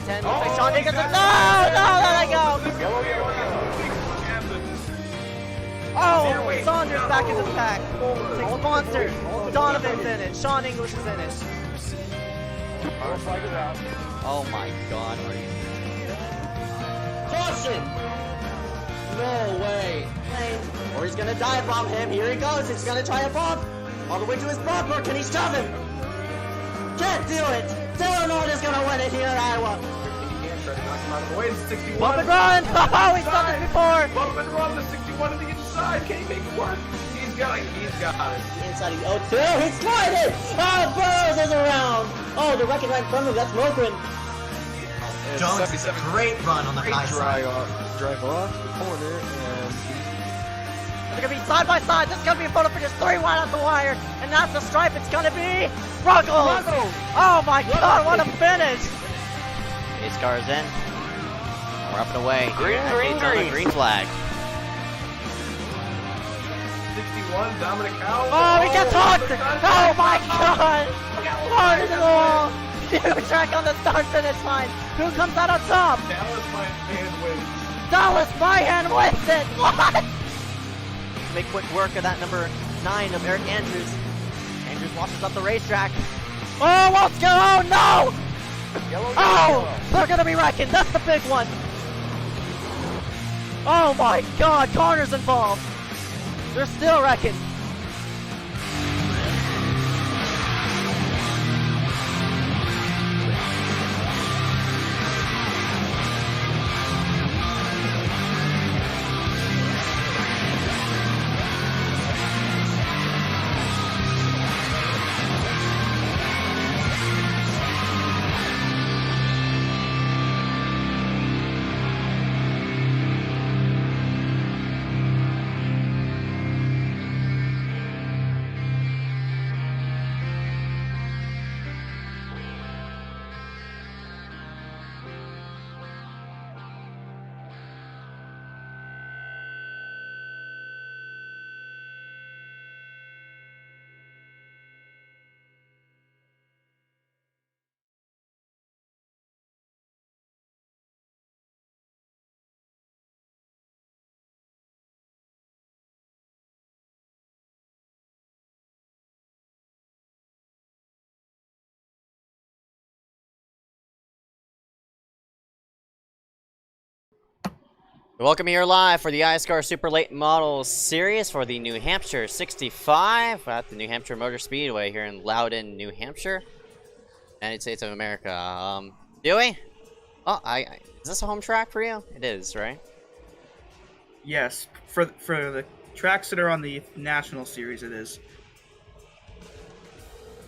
10. Looks like Sean Nicholson. No, let it go. Yellow. Oh, Saunders back into the pack. Six Monster. Donovan's in it. Sean English is in it. Oh my god. Caution! No way. Or he's gonna dive bomb him. Here he goes. He's gonna try a bomb. All the way to his bumper. Can he shove him? Can't do it. Dylan Ord is gonna win it here at Iowa. Bump and run! Oh, he's done it before! Bump and run the 61 to the inside. Can he make it work? He's got it. Inside the 0-2. He's sliding! Oh, Burrows is around! Oh, the wrecking right in front of him. That's Mogren. Jones is a great run on the high side. Drive off the corner and... They're gonna be side by side. This is gonna be a photo finish 3 wide off the wire. And that's the stripe. It's gonna be Ruggles! Oh my god, what a finish! iSCAR is in. We're up and away. Green flag. 61, Dominic Howell. Oh, he gets hooked! Oh my god! Hard into the wall! Huge track on the start finish line. Who comes out on top? Dallas Myhan wins. Dallas Myhan wins it! What? Make quick work of that number 9 of Eric Andrews. Andrews washes up the racetrack. Oh, what's going on? Oh no! Oh! They're gonna be wrecking. That's the big one. Oh my god, Connor's involved. They're still wrecking. Welcome here live for the iSCAR Super Late Models Series for the New Hampshire 65 at the New Hampshire Motor Speedway here in Loudon, New Hampshire, United States of America. Dewey? Oh, is this a home track for you? It is, right? Yes, for the tracks that are on the National Series, it is.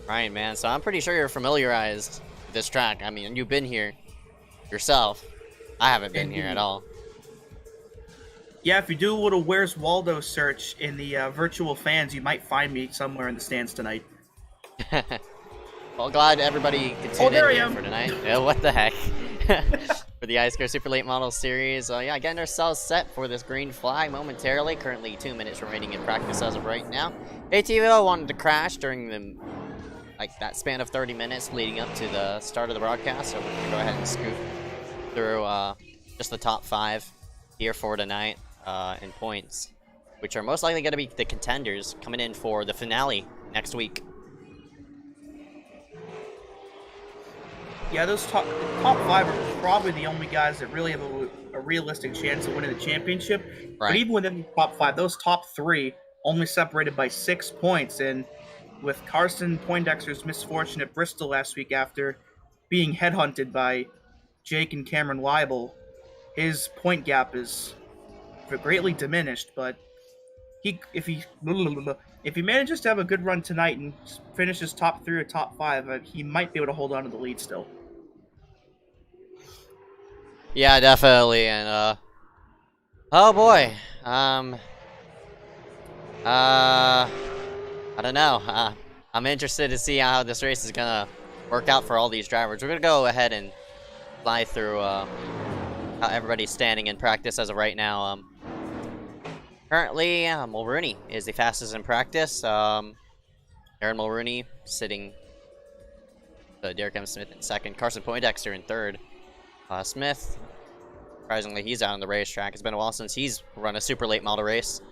Right, man. So I'm pretty sure you're familiarized with this track. I mean, you've been here yourself. I haven't been here at all. Yeah, if you do a little Where's Waldo search in the virtual fans, you might find me somewhere in the stands tonight. Well, glad everybody could tune in here for tonight. Yeah, what the heck? For the iSCAR Super Late Model Series. Yeah, getting ourselves set for this green flag momentarily. Currently 2 minutes remaining in practice as of right now. ATVO wanted to crash during the that span of 30 minutes leading up to the start of the broadcast, so we're going to go ahead and scoot through just the top 5 here for tonight. In points, which are most likely going to be the contenders coming in for the finale next week. Yeah, those top 5 are probably the only guys that really have a realistic chance of winning the championship. Right. But even within the top 5, those top 3 only separated by 6 points. And with Carson Poindexter's misfortune at Bristol last week after being headhunted by Jake and Cameron Weibel, his point gap is greatly diminished, but if he manages to have a good run tonight and finishes top 3 or top 5, he might be able to hold on to the lead still. Yeah, definitely. And oh boy, I don't know. I'm interested to see how this race is gonna work out for all these drivers. We're gonna go ahead and fly through how everybody's standing in practice as of right now. Currently, Mulrooney is the fastest in practice. Aaron Mulrooney sitting Derek M. Smith in second. Carson Poindexter in third. Smith, surprisingly, he's out on the racetrack. It's been a while since he's run a super late model race.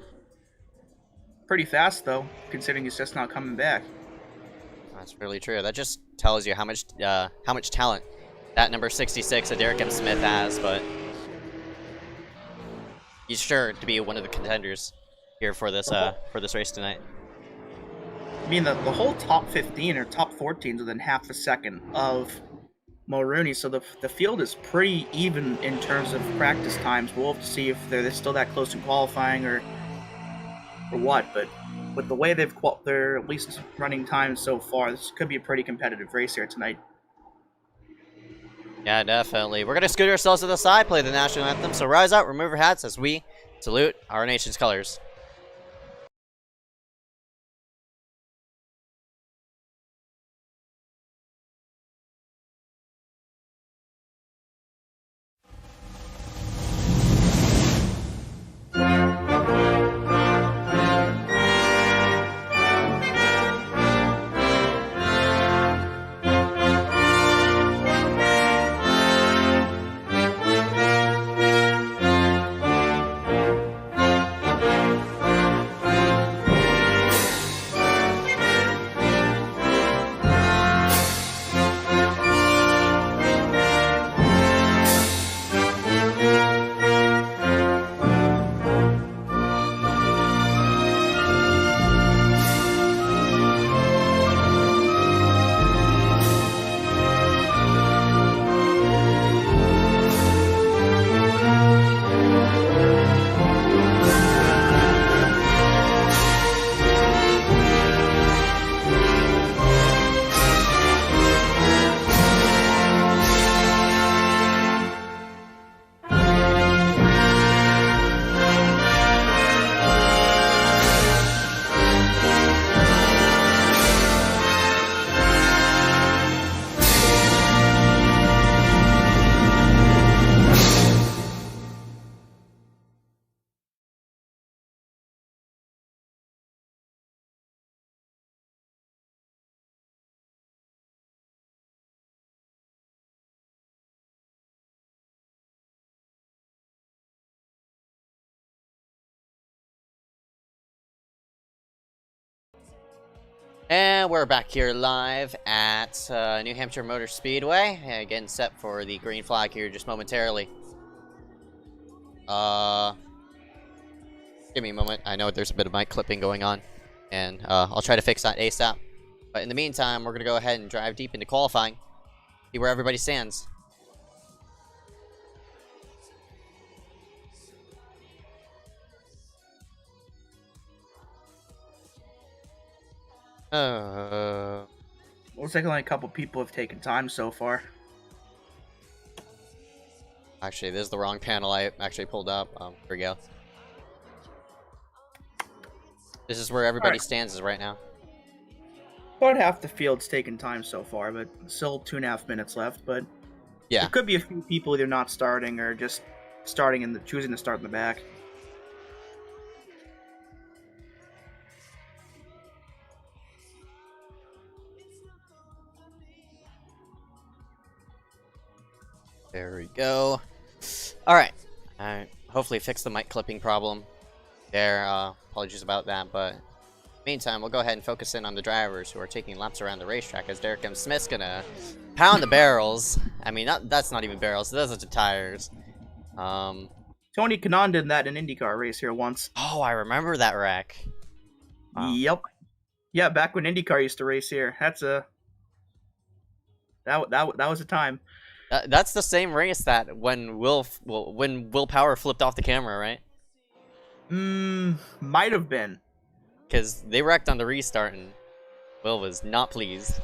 Pretty fast, though, considering he's just not coming back. That's really true. That just tells you how much talent that number 66 of Derek M. Smith has, but he's sure to be one of the contenders here for this race tonight. I mean, the whole top 15 or top 14 is within half a second of Mulrooney, so the field is pretty even in terms of practice times. We'll have to see if they're still that close in qualifying or what, but with the way they're at least running times so far, this could be a pretty competitive race here tonight. Yeah, definitely. We're going to scoot ourselves to the side, play the national anthem, so rise up, remove your hats as we salute our nation's colors. And we're back here live at New Hampshire Motor Speedway, getting set for the green flag here just momentarily. Give me a moment. I know there's a bit of mic clipping going on, and I'll try to fix that ASAP. But in the meantime, we're going to go ahead and drive deep into qualifying, see where everybody stands. Looks like only a couple people have taken time so far. Actually, this is the wrong panel I actually pulled up. Here we go. This is where everybody stands is right now. About half the field's taken time so far, but still 2.5 minutes left. But yeah, there could be a few people either not starting or just starting and choosing to start in the back. There we go. Alright. Hopefully fix the mic clipping problem there. Apologies about that, but meantime, we'll go ahead and focus in on the drivers who are taking laps around the racetrack as Derek M. Smith's gonna pound the barrels. I mean, that's not even barrels, those are the tires. Tony Kanaan did that in an IndyCar race here once. Oh, I remember that wreck. Wow. Yep. Yeah, back when IndyCar used to race here. That's a... That was a time. That's the same race that when Will Power flipped off the camera, right? Might have been. Because they wrecked on the restart and Will was not pleased.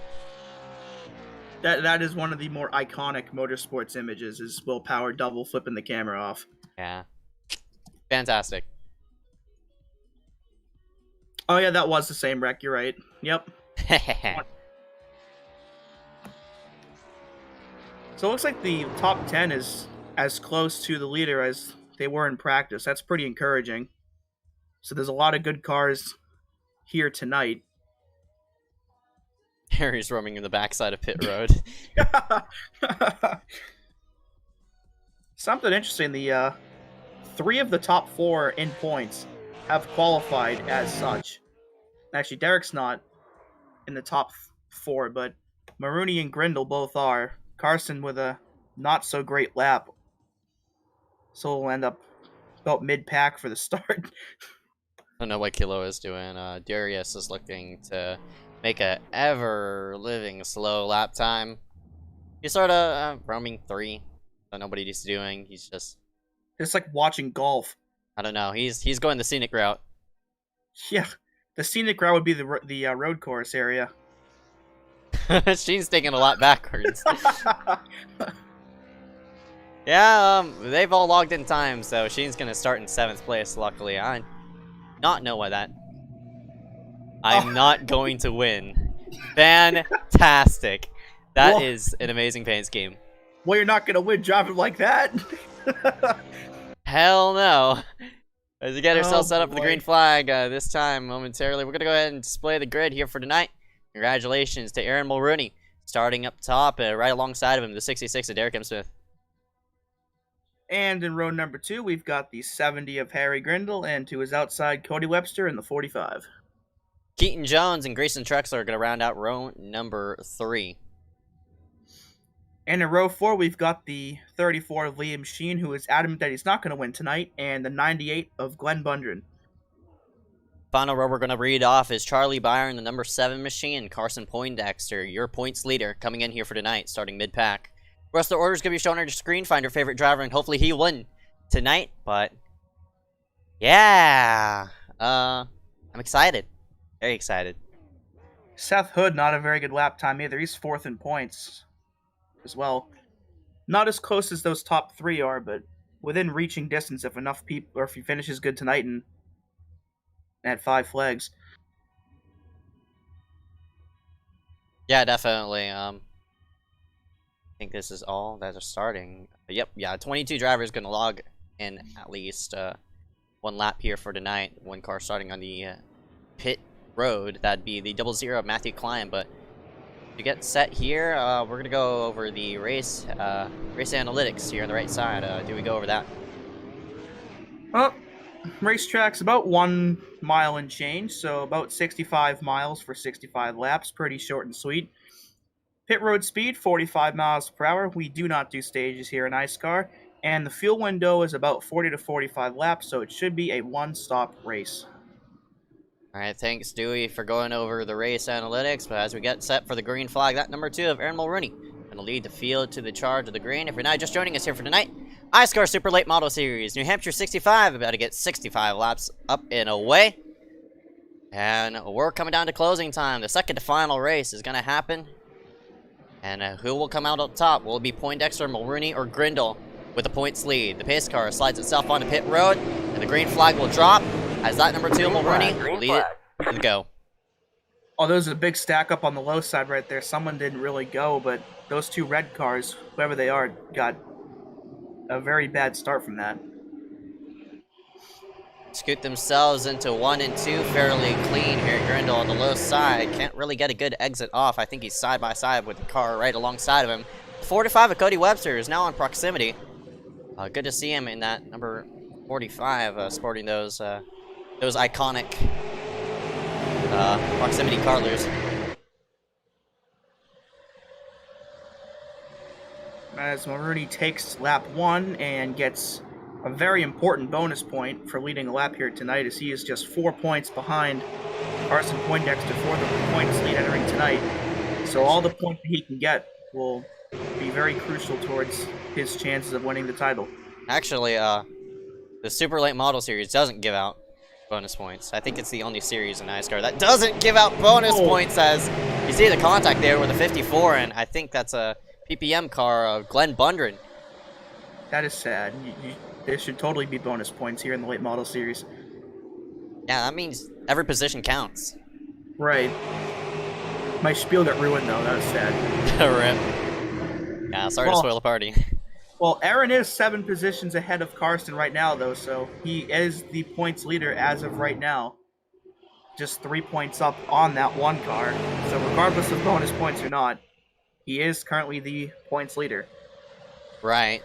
That is one of the more iconic motorsports images, is Will Power double flipping the camera off. Yeah. Fantastic. Oh yeah, that was the same wreck, you're right. Yep. So it looks like the top 10 is as close to the leader as they were in practice. That's pretty encouraging. So there's a lot of good cars here tonight. Harry's roaming in the backside of pit road. Something interesting, the 3 of the top 4 in points have qualified as such. Actually, Derek's not in the top 4, but Maroney and Grindle both are. Carson with a not so great lap, so we'll end up about mid-pack for the start. I don't know what Kilo is doing. Darius is looking to make a ever-living slow lap time. He's sort of roaming 3 that nobody's doing. He's just like watching golf. I don't know. He's going the scenic route. Yeah, the scenic route would be the road course area. Sheen's taking a lot backwards. Yeah, they've all logged in time, so Sheen's gonna start in 7th place. Luckily, I not know why that. I'm not going to win. Fantastic. That is an amazing paint scheme. Well, you're not gonna win driving like that. Hell no. As we get ourselves set up for the boy. green flag, this time momentarily, we're gonna go ahead and display the grid here for tonight. Congratulations to Aaron Mulrooney, starting up top, right alongside of him, the 66 of Derek M. Smith. And in row number 2, we've got the 70 of Harry Grindle, and to his outside, Cody Webster in the 45. Keaton Jones and Grayson Trexler are going to round out row number 3. And in row 4, we've got the 34 of Liam Sheen, who is adamant that he's not going to win tonight, and the 98 of Glenn Bundren. Final row we're going to read off is Charlie Byron, the number 7 machine, Carson Poindexter, your points leader, coming in here for tonight, starting mid-pack. The rest of the order is going to be shown on your screen. Find your favorite driver, and hopefully he win tonight. But, yeah. I'm excited. Very excited. Seth Hood, not a very good lap time either. He's 4th in points as well. Not as close as those top 3 are, but within reaching distance if enough people, or if he finishes good tonight and at 5 flags. Yeah, definitely. I think this is all that are starting. Yep, yeah, 22 drivers going to log in at least 1 lap here for tonight. 1 car starting on the pit road. That'd be the 00 of Matthew Klein. But to get set here, we're going to go over the race analytics here on the right side. Do we go over that? Well, racetrack's about 1 mile and change, so about 65 miles for 65 laps. Pretty short and sweet. Pit road speed, 45 miles per hour. We do not do stages here in iSCAR. And the fuel window is about 40 to 45 laps, so it should be a 1-stop race. Alright, thanks Dewey for going over the race analytics. But as we get set for the green flag, that number 2 of Aaron Mulrooney going to lead the field to the charge of the green. If you're not just joining us here for tonight, iSCAR Super Late Model Series, New Hampshire 65, about to get 65 laps up and away. And we're coming down to closing time. The second to final race is going to happen. And who will come out on top? Will it be Poindexter, Mulrooney, or Grindle with the points lead? The pace car slides itself onto pit road, and the green flag will drop as that number 2, Mulrooney, will lead it and go. Oh, there's a big stack up on the low side right there. Someone didn't really go, but those 2 red cars, whoever they are, got a very bad start from that. Scoot themselves into 1 and 2 fairly clean here at Grindle on the low side. Can't really get a good exit off. I think he's side by side with the car right alongside of him. 45 of Cody Webster is now in proximity. Good to see him in that number 45, sporting those iconic proximity carlers. As Mulrooney takes lap 1 and gets a very important bonus point for leading a lap here tonight, as he is just 4 points behind Carson Poindexter for the points lead entering tonight. So all the points that he can get will be very crucial towards his chances of winning the title. Actually, the Super Late Model Series doesn't give out bonus points. I think it's the only series in iSCAR that doesn't give out bonus points, as you see the contact there with a 54, and I think that's a PPM car of Glenn Bundren. That is sad. There should totally be bonus points here in the late model series. Yeah, that means every position counts. Right. My spiel got ruined though, that was sad. Rip. Yeah, sorry to spoil the party. Well, Aaron is 7 positions ahead of Carson right now though, so he is the points leader as of right now. Just 3 points up on that 1 car. So regardless of bonus points or not, he is currently the points leader. Right.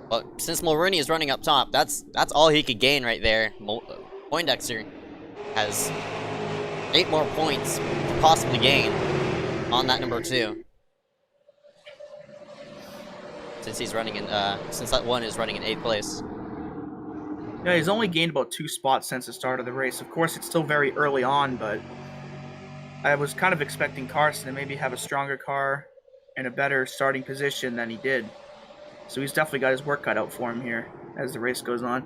But since Mulrooney is running up top, that's all he could gain right there. Poindexter has 8 more points to possibly gain on that number 2. Since he's running in, since that one is running in 8th place. Yeah, he's only gained about 2 spots since the start of the race. Of course, it's still very early on, but I was kind of expecting Carson to maybe have a stronger car and a better starting position than he did. So he's definitely got his work cut out for him here as the race goes on.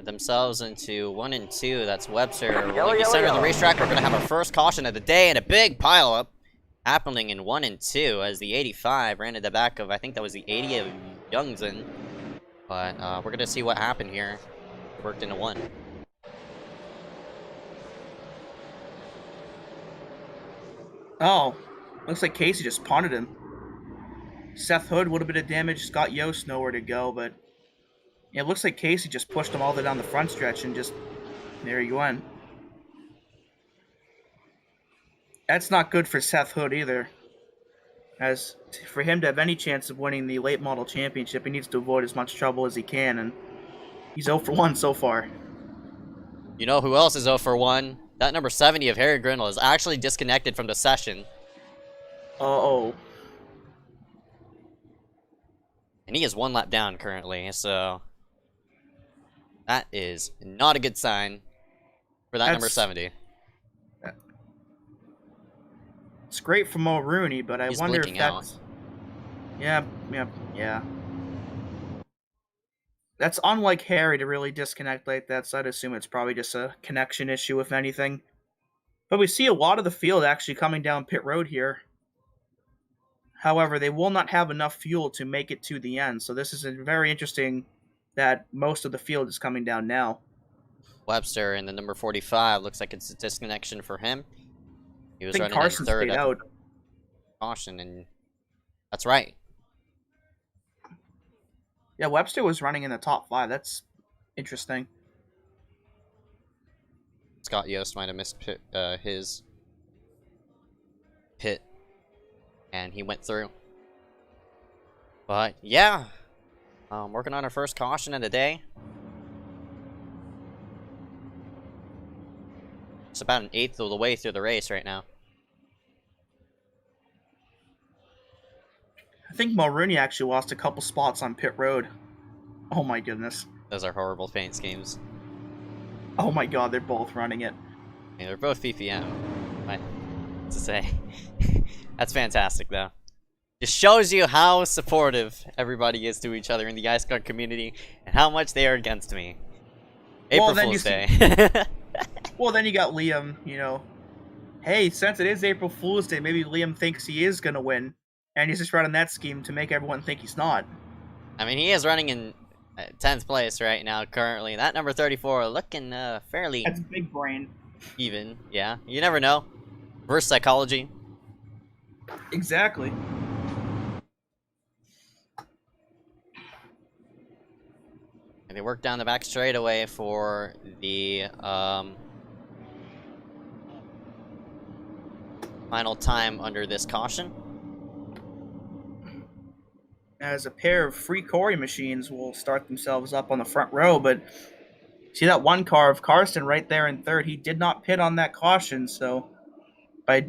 Themselves into 1 and 2. That's Webster. Rolling the center of the racetrack. We're going to have our first caution of the day and a big pileup happening in 1 and 2 as the 85 ran at the back of, I think that was the 80 of Youngson. But we're going to see what happened here. It worked into 1. Oh, looks like Casey just punted him. Seth Hood would have been a damage. Scott Yost nowhere to go, but yeah, it looks like Casey just pushed him all the way down the front stretch and just there he went. That's not good for Seth Hood either. As for him to have any chance of winning the late model championship, he needs to avoid as much trouble as he can, and he's 0 for 1 so far. You know who else is 0 for 1? That number 70 of Harry Grindle is actually disconnected from the session. Uh-oh. And he is 1 lap down currently, so that is not a good sign for that number 70. It's great for Mo Rooney, but I He's wonder if blinking that's... out. Yeah. That's unlike Harry to really disconnect like that, so I'd assume it's probably just a connection issue, if anything. But we see a lot of the field actually coming down pit road here. However, they will not have enough fuel to make it to the end, so this is very interesting that most of the field is coming down now. Webster in the number 45, looks like it's a disconnection for him. He was running Carson in 3rd stayed at out. caution, and that's right. Yeah, Webster was running in the top 5. That's interesting. Scott Yost might have missed his pit, and he went through. But yeah, working on our first caution of the day. It's about an 1/8 of the way through the race right now. I think Mulrooney actually lost a couple spots on pit road. Oh my goodness. Those are horrible paint schemes. Oh my god, they're both running it. I mean, they're both PPM. What to say? That's fantastic, though. Just shows you how supportive everybody is to each other in the iSCAR community and how much they are against me. April Fool's Day. Well, then you got Liam, you know. Hey, since it is April Fool's Day, maybe Liam thinks he is going to win. And he's just running that scheme to make everyone think he's not. I mean, he is running in 10th place right now, currently. That number 34 looking fairly... That's big brain. Even, yeah. You never know. Reverse psychology. Exactly. And they work down the back straightaway for the final time under this caution. As a pair of free Corey machines will start themselves up on the front row, but see that one car of Karsten right there in 3rd, he did not pit on that caution, so by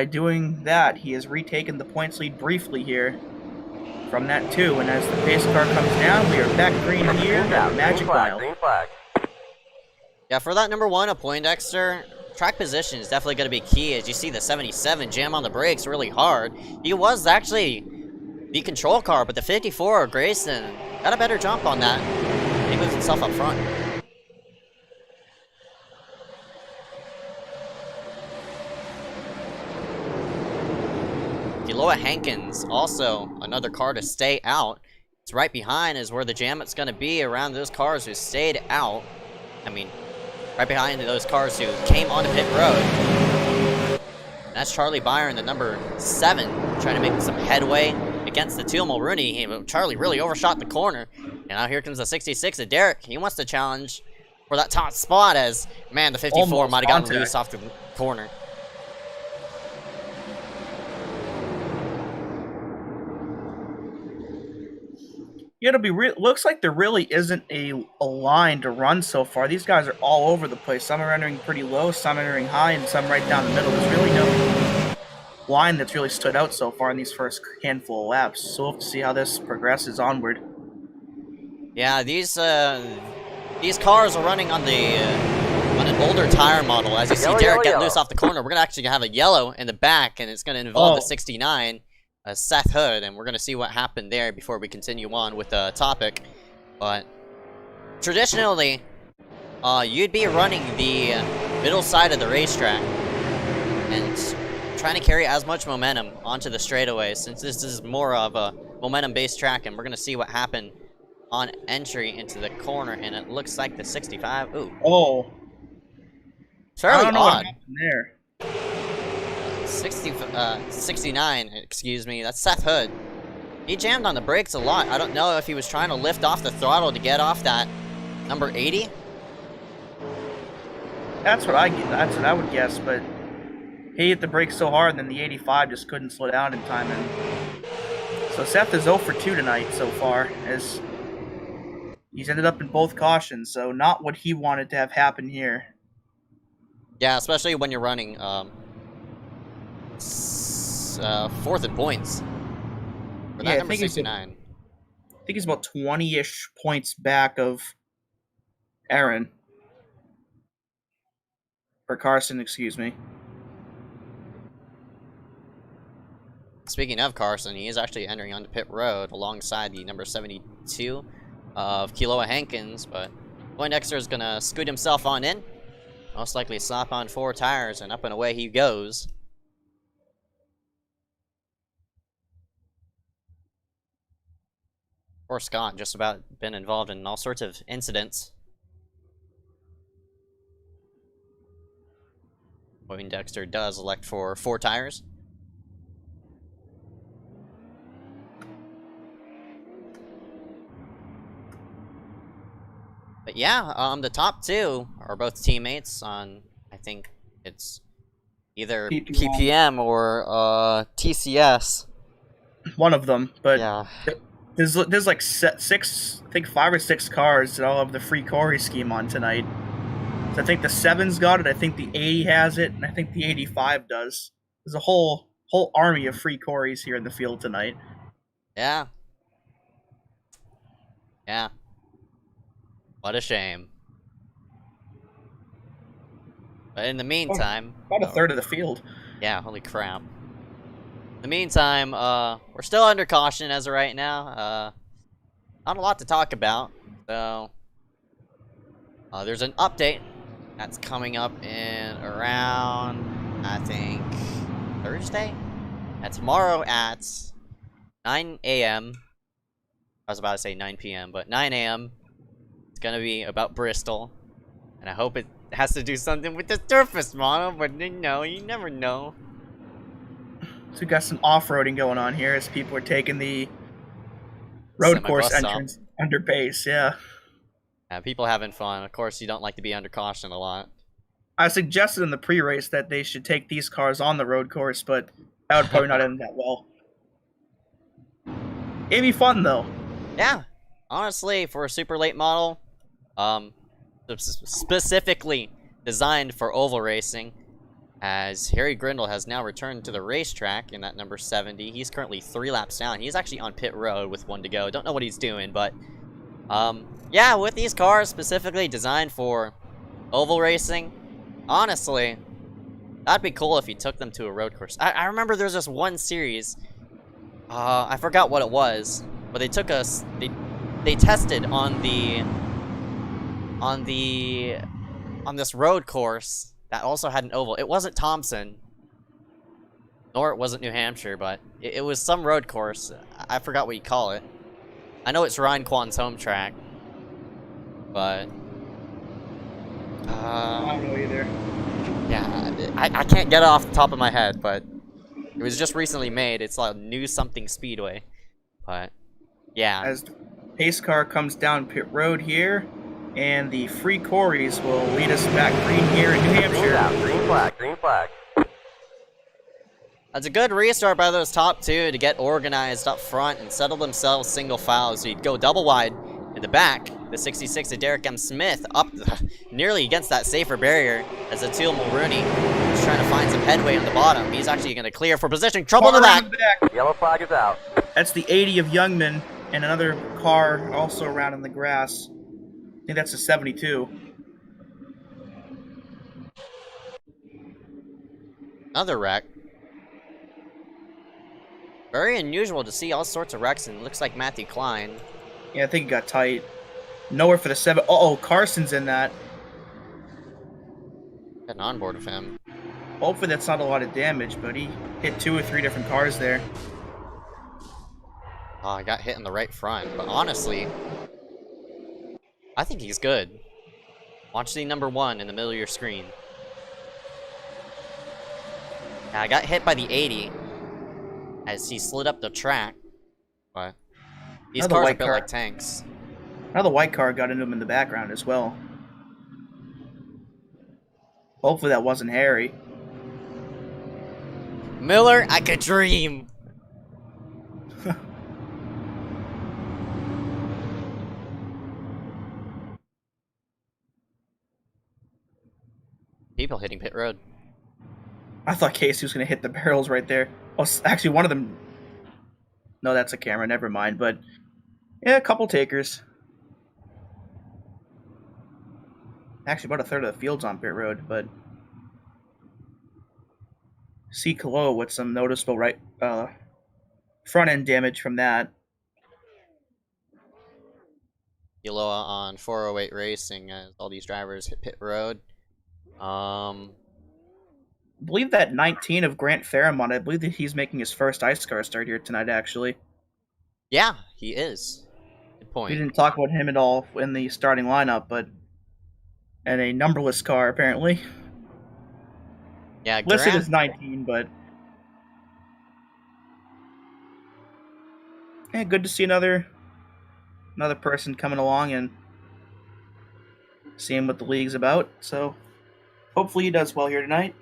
doing that, he has retaken the points lead briefly here from that 2, and as the pace car comes down, we are back green here at the Magic Mile. Yeah, for that number 1 of Poindexter, track position is definitely going to be key. As you see the 77 jam on the brakes really hard. He was actually the control car, but the 54 Grayson got a better jump on that. He moves himself up front. Deloa Hankins, also another car to stay out. It's right behind is where the jam it's going to be around those cars who stayed out. I mean, right behind those cars who came onto pit road. And that's Charlie Byron, the number 7, trying to make some headway against the 2 Mulrooney. Charlie really overshot the corner. And now here comes the 66 of Derek. He wants to challenge for that top spot as, man, the 54 might have gotten loose off the corner. Yeah, it'll be looks like there really isn't a line to run so far. These guys are all over the place. Some are entering pretty low, some entering high, and some right down the middle. There's really no line that's really stood out so far in these first handful of laps. So we'll have to see how this progresses onward. Yeah, these cars are running on the on an older tire model. As you see Derek get loose off the corner, we're gonna actually have a yellow in the back, and it's gonna involve the 69. Seth Hood, and we're going to see what happened there before we continue on with the topic. But traditionally, you'd be running the middle side of the racetrack and trying to carry as much momentum onto the straightaway, since this is more of a momentum-based track, and we're going to see what happened on entry into the corner, and it looks like the 65. Ooh. Oh. Fairly I don't know odd. what happened there. 69, excuse me, that's Seth Hood. He jammed on the brakes a lot. I don't know if he was trying to lift off the throttle to get off that number 80. That's what I would guess, but he hit the brakes so hard, and then the 85 just couldn't slow down in time. And so Seth is 0 for 2 tonight so far, as he's ended up in both cautions, so not what he wanted to have happen here. Yeah, especially when you're running 4th in points. For that number 69. I think he's about 20-ish points back of Aaron. Or Carson, excuse me. Speaking of Carson, he is actually entering onto pit road alongside the number 72 of Kiloa Hankins, but Poindexter is going to scoot himself on in. Most likely slap on 4 tires, and up and away he goes. Poor Scott, just about been involved in all sorts of incidents. Poindexter does elect for 4 tires. But yeah, the top 2 are both teammates on, I think it's either PPM or TCS. One of them, but yeah. There's like 6, I think 5 or 6 cars that all have the free Corey scheme on tonight. So I think the 7's got it, I think the 80 has it, and I think the 85 does. There's a whole army of free Corys here in the field tonight. Yeah. Yeah. What a shame. But in the meantime... About a third of the field. Yeah, holy crap. In the meantime, we're still under caution as of right now. Not a lot to talk about, so... there's an update that's coming up in around, I think, Thursday? Tomorrow at 9 a.m. I was about to say 9 p.m., but 9 a.m. It's gonna be about Bristol. And I hope it has to do something with the surface model, but you never know. So we got some off-roading going on here as people are taking the road course entrance under base, yeah. Yeah, people having fun. Of course, you don't like to be under caution a lot. I suggested in the pre-race that they should take these cars on the road course, but that would probably not end that well. It'd be fun, though. Yeah. Honestly, for a super late model, specifically designed for oval racing, as Harry Grindle has now returned to the racetrack in that number 70. He's currently 3 laps down. He's actually on pit road with 1 to go. Don't know what he's doing, but yeah, with these cars specifically designed for oval racing, honestly, that'd be cool if he took them to a road course. I remember there's this one series, I forgot what it was, but they took us, they tested on this road course that also had an oval. It wasn't Thompson, nor it wasn't New Hampshire, but it was some road course. I forgot what you call it. I know it's Ryan Kwan's home track, but I don't know either. Yeah, I can't get it off the top of my head, but it was just recently made. It's like New Something Speedway, but yeah. As the pace car comes down pit road here, and the free Corys will lead us back green here in New Hampshire. Green flag, green flag. That's a good restart by those top two to get organized up front and settle themselves single file. So you'd go double wide in the back. The 66 of Derek M. Smith up nearly against that safer barrier as Atul Mulrooney is trying to find some headway on the bottom. He's actually going to clear for position. Trouble in the back. Yellow flag is out. That's the 80 of Youngman and another car also around in the grass. I think that's the 72. Another wreck. Very unusual to see all sorts of wrecks, and it looks like Matthew Klein. Yeah, I think it got tight. Nowhere for the 7. Uh-oh, Carson's in that. Getting on board with him. Hopefully that's not a lot of damage, but he hit 2 or 3 different cars there. Oh, I got hit in the right front, but honestly, I think he's good. Watch the number 1 in the middle of your screen. Yeah, I got hit by the 80 as he slid up the track, but these cars are built like tanks. Another white car got into him in the background as well. Hopefully that wasn't Harry. Miller, I could dream. People hitting pit road. I thought Casey was going to hit the barrels right there. Oh, actually, one of them... No, that's a camera. Never mind. But, yeah, a couple takers. Actually, about a third of the field's on pit road, but... See Kalo with some noticeable front-end damage from that. Kiloa on 408 Racing as all these drivers hit pit road. I believe that 19 of Grant Fairmont, I believe that he's making his first iSCAR start here tonight, actually. Yeah, he is. Good point. We didn't talk about him at all in the starting lineup, but... And a numberless car, apparently. Yeah, listed as 19, but... Yeah, good to see another person coming along and seeing what the league's about, so... Hopefully he does well here tonight.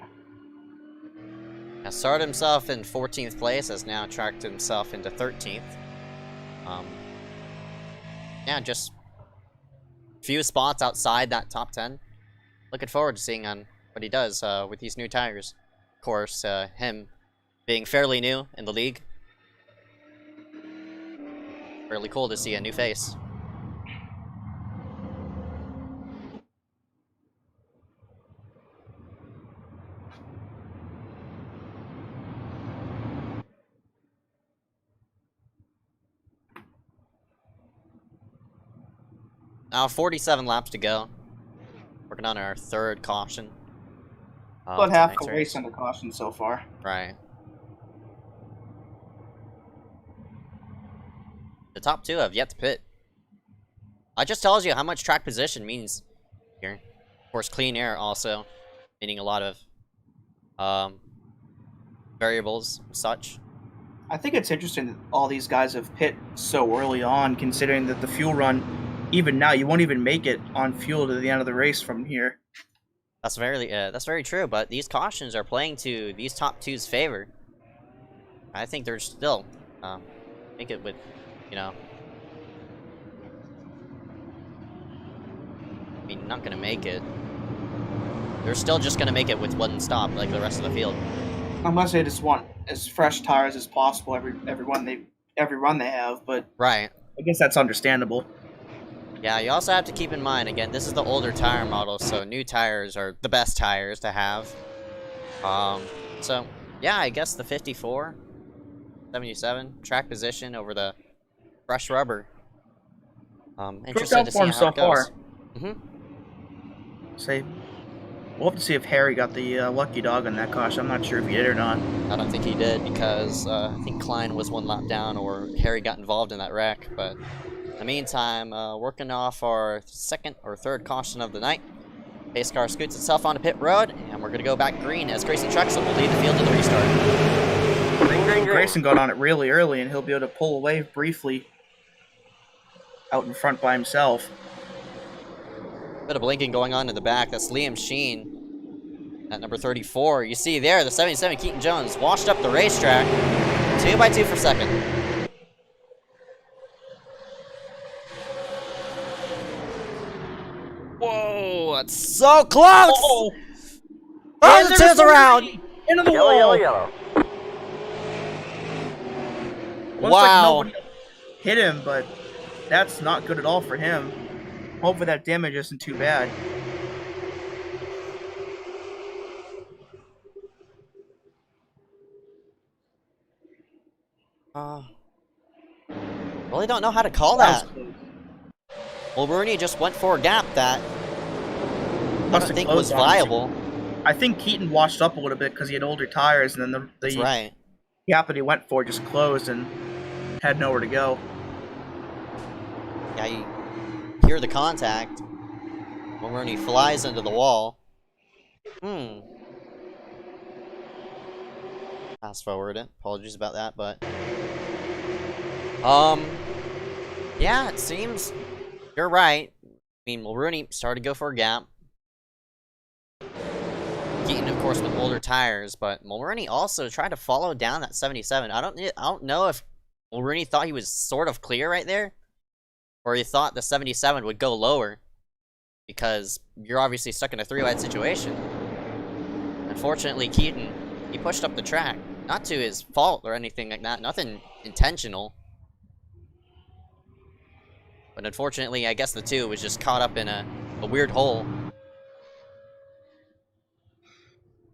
Started himself in 14th place, has now tracked himself into 13th. Yeah, just few spots outside that top 10. Looking forward to seeing on what he does with these new tires. Of course, him being fairly new in the league. Really cool to see a new face. Now 47 laps to go. Working on our third caution. About half the race under caution so far. Right. The top two have yet to pit. That just tells you how much track position means here. Of course, clean air also, meaning a lot of variables, such. I think it's interesting that all these guys have pit so early on, considering that the fuel run, even now, you won't even make it on fuel to the end of the race from here. That's very true, but these cautions are playing to these top two's favor. I think they're still make it with, you know, I mean, not gonna make it. They're still just gonna make it with one stop, like the rest of the field. Unless they just want as fresh tires as possible every run they have, but right. I guess that's understandable. Yeah, you also have to keep in mind, again, this is the older tire model, so new tires are the best tires to have. So, yeah, I guess the 54, 77, track position over the fresh rubber. Interested to see how it goes. Say, we'll have to see if Harry got the lucky dog on that caution. I'm not sure if he did or not. I don't think he did because I think Klein was one lap down or Harry got involved in that wreck, but... In the meantime, working off our second or third caution of the night. iSCAR scoots itself onto pit road, and we're going to go back green as Grayson Truxell will lead the field to the restart. Green. Grayson got on it really early, and he'll be able to pull away briefly out in front by himself. Bit of blinking going on in the back. That's Liam Sheen At number 34, you see there, the 77 Keaton Jones washed up the racetrack. 2x2 for second. Whoa, that's so close! Oh, Oh, the turns around! into the wall. Yellow. Looks like Wow. nobody hit him, but that's not good at all for him. Hopefully that damage isn't too bad. Really don't know how to call that. Well, Rooney just went for a gap that I Must don't have think closed was on him. viable. I think Keaton washed up a little bit because he had older tires, and then the That's right. gap that he went for just closed and had nowhere to go. Yeah, you hear the contact when Rooney flies into the wall. Fast forward it. Apologies about that, but yeah, it seems you're right. I mean, Mulrooney started to go for a gap. Keaton, of course, with older tires, but Mulrooney also tried to follow down that 77. I don't know if Mulrooney thought he was sort of clear right there, or he thought the 77 would go lower, because you're obviously stuck in a three-wide situation. Unfortunately, Keaton, he pushed up the track. Not to his fault or anything like that, nothing intentional. But unfortunately, I guess the two was just caught up in a weird hole.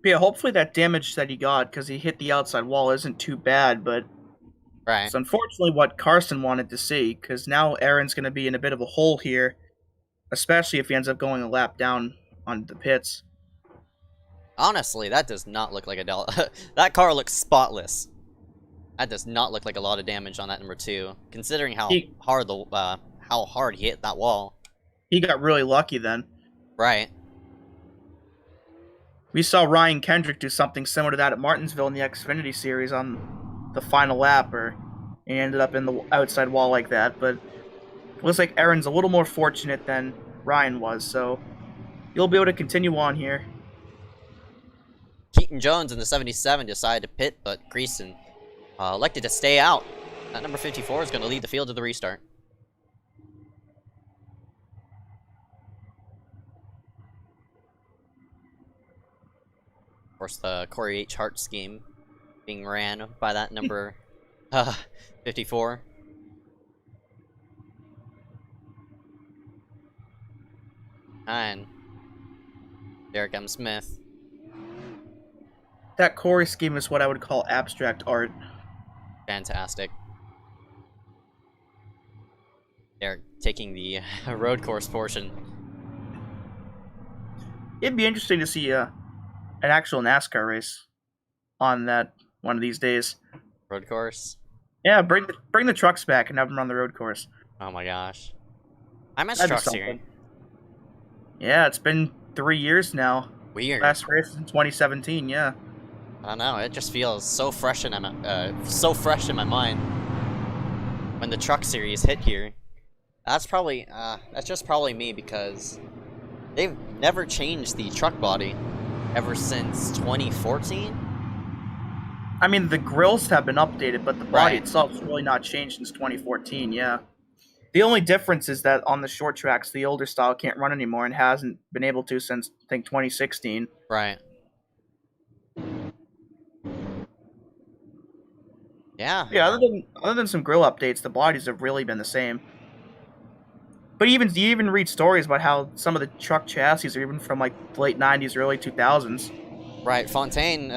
Yeah, hopefully that damage that he got because he hit the outside wall isn't too bad, but Right. it's unfortunately what Carson wanted to see, because now Aaron's going to be in a bit of a hole here, especially if he ends up going a lap down on the pits. Honestly, that does not look like a that car looks spotless. That does not look like a lot of damage on that number 2, considering how hard he hit that wall. He got really lucky then. Right. We saw Ryan Kendrick do something similar to that at Martinsville in the Xfinity Series on the final lap, and he ended up in the outside wall like that. But it looks like Aaron's a little more fortunate than Ryan was, so you'll be able to continue on here. Keaton Jones in the 77 decided to pit, but Greason elected to stay out. That number 54 is going to lead the field to the restart. Of course, the Corey H. Hart scheme being ran by that number 54. And Derek M. Smith. That Corey scheme is what I would call abstract art. Fantastic. Derek taking the road course portion. It'd be interesting to see an actual NASCAR race on that one of these days. Road course? Yeah, bring the trucks back and have them run the road course. Oh my gosh. I miss That'd be trucks here. something. Yeah, it's been 3 years now. Weird. Last race was in 2017, yeah. I don't know, it just feels so fresh in my mind when the truck series hit here. That's just probably me, because they've never changed the truck body ever since 2014. I mean, the grills have been updated, but the body Right. itself has really not changed since 2014, yeah. The only difference is that on the short tracks, the older style can't run anymore and hasn't been able to since, I think, 2016. Right. Yeah. Yeah, other than some grill updates, the bodies have really been the same. But you even read stories about how some of the truck chassis are even from like the late 90s, early 2000s. Right, Fontaine,